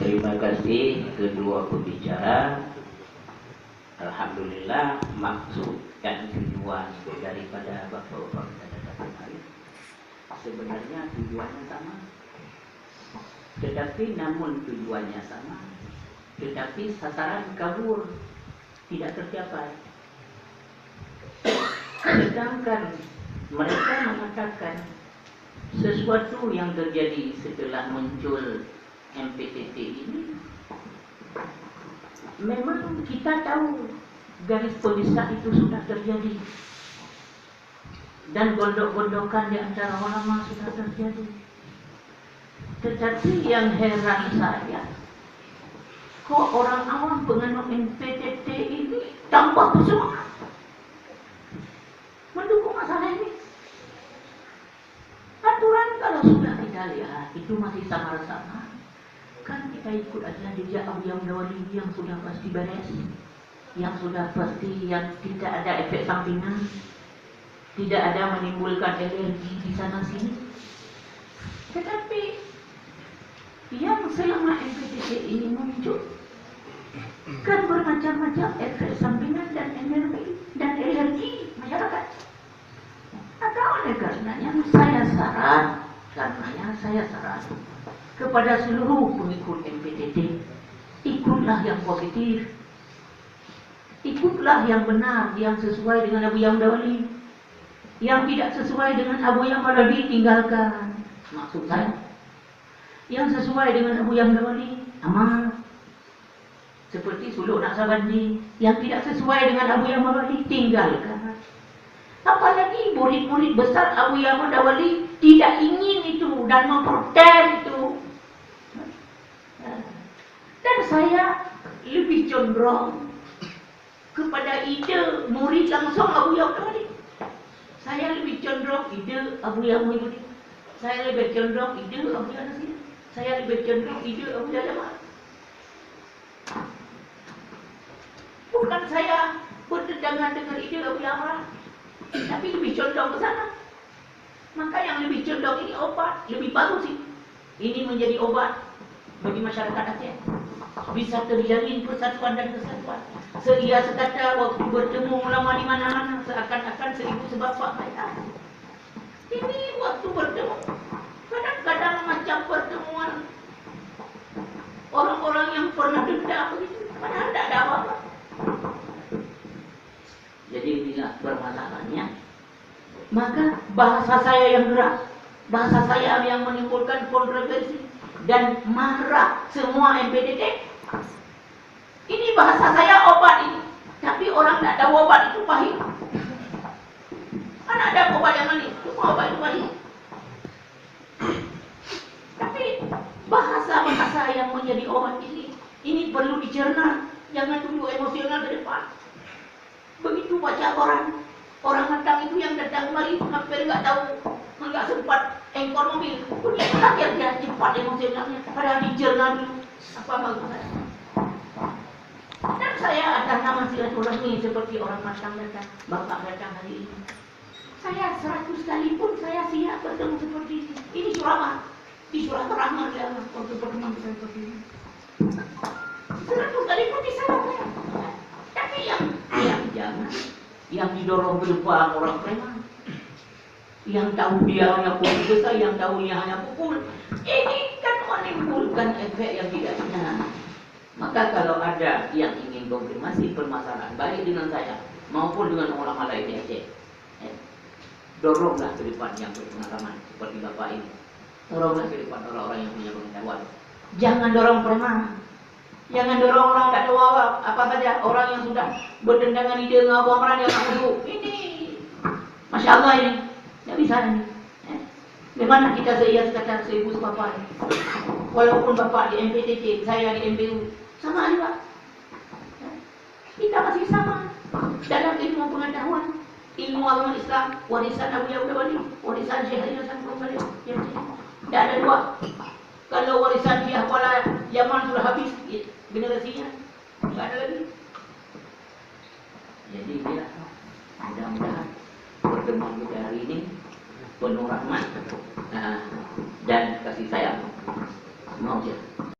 Terima kasih kedua pembicara. Alhamdulillah maksud dan tujuan daripada bapak-bapak kita datang kemarin sebenarnya tujuannya sama, tetapi namun tujuannya sama, tetapi sasaran kabur, tidak tercapai. Sedangkan mereka mengatakan sesuatu yang terjadi setelah muncul MPTT ini, memang kita tahu garis pemisah itu sudah terjadi dan gondok-gondokan di antara ulama sudah terjadi. Tetapi yang heran saya, kok orang awam penganut MPTT ini tambah bersemangat mendukung masalah ini. Aturan kalau sudah kita lihat itu masih samar-samar, kan kita ikut aja jejak Aulia Wali yang sudah pasti beres, yang sudah pasti yang tidak ada efek sampingan, tidak ada menimbulkan alergi di sana sini. Tetapi yang selama MPTT ini muncul kan bermacam-macam efek sampingan dan alergi masyarakat. Maka oleh karenanya saya saran kepada seluruh pengikut MPTT, ikutlah yang positif, ikutlah yang benar, yang sesuai dengan Abu Yahya Wali. Yang tidak sesuai dengan Abu Yahya Wali tinggalkan. Maksud saya, yang sesuai dengan Abu Yahya Wali amal, seperti suluk Naksabandi. Yang tidak sesuai dengan Abu Yahya Wali tinggalkan. Apalagi murid-murid besar Abu Yahya Wali tidak ingin itu dan memprotes itu. Dan saya lebih condong kepada ide murid langsung Abu Yahya Wali. Saya lebih condong ide Abu Yahya Wali. Saya lebih condong ide Abu Yahya Nasir. Saya lebih condong ide Abu Yahya Wali. Bukan saya bertentangan dengan ide Abu Yahya Wali, tapi lebih condong ke sana. Maka yang lebih condong ini obat, lebih bagus sih. Ini menjadi obat bagi masyarakat Aceh. Bisa terjalin persatuan dan kesatuan. Sedia sekata waktu bertemu ulama di mana-mana seakan-akan seribu sebab faedah. Ini waktu bertemu kadang-kadang macam pertemuan orang-orang yang pernah dendam begitu, padahal tidak ada apa-apa. Jadi bila permasalahannya, maka bahasa saya yang keras, bahasa saya yang menimbulkan kontroversi dan marah semua MPTT. Ini bahasa saya obat ini, tapi orang tidak tahu obat itu pahit. Mana ada obat yang manis, semua obat itu pahit. Tapi bahasa yang menjadi obat ini perlu dicerna, jangan tunggu emosional ke depan. Begitu baca orang matang itu yang datang kemari hampir nggak tahu, nggak sempat engkor mobil. Begitulah dia cepat emosionalnya, padahal dicerna dulu apa maksud saya. Dan saya ada nama silaturahmi seperti orang matang datang, bapak datang hari ini. Saya 100 kali pun saya siap bertemu seperti ini. Ini surah di surah Rahman ya, untuk pertemuan kita seperti ini. 100 kali pun bisa saya. Tapi yang jangan, yang didorong ke depan orang preman, yang tahu dia hanya pukul besar, yang tahu dia hanya pukul, ini kan menimbulkan efek yang tidak benar. Maka kalau ada yang ingin konfirmasi permasalahan baik dengan saya maupun dengan ulama lain di Aceh, doronglah ke depan yang berpengalaman seperti bapak ini. Doronglah ke depan orang-orang yang punya pengetahuan. Jangan dorong preman. Jangan dorong orang tak tahu apa saja, orang yang sudah bertentangan ide dengan Abu Amran yang dulu. Ini Masya Allah ini, tidak bisa ini. Bagaimana kita seia sekata seribu bapak ini? Walaupun bapak di MPTT, saya di MPU, sama juga. Kita masih sama dalam ilmu pengetahuan, ilmu agama Islam, warisan Abu Yahya Wali, warisan Syekh Hasan Kembali. Tidak ada dua. Kalau warisan Syekh Kuala Yaman sudah habis generasinya, tidak ada lagi. Jadi ya, mudah-mudahan pertemuan kita hari ini penuh rahmat dan kasih sayang. Mau ya.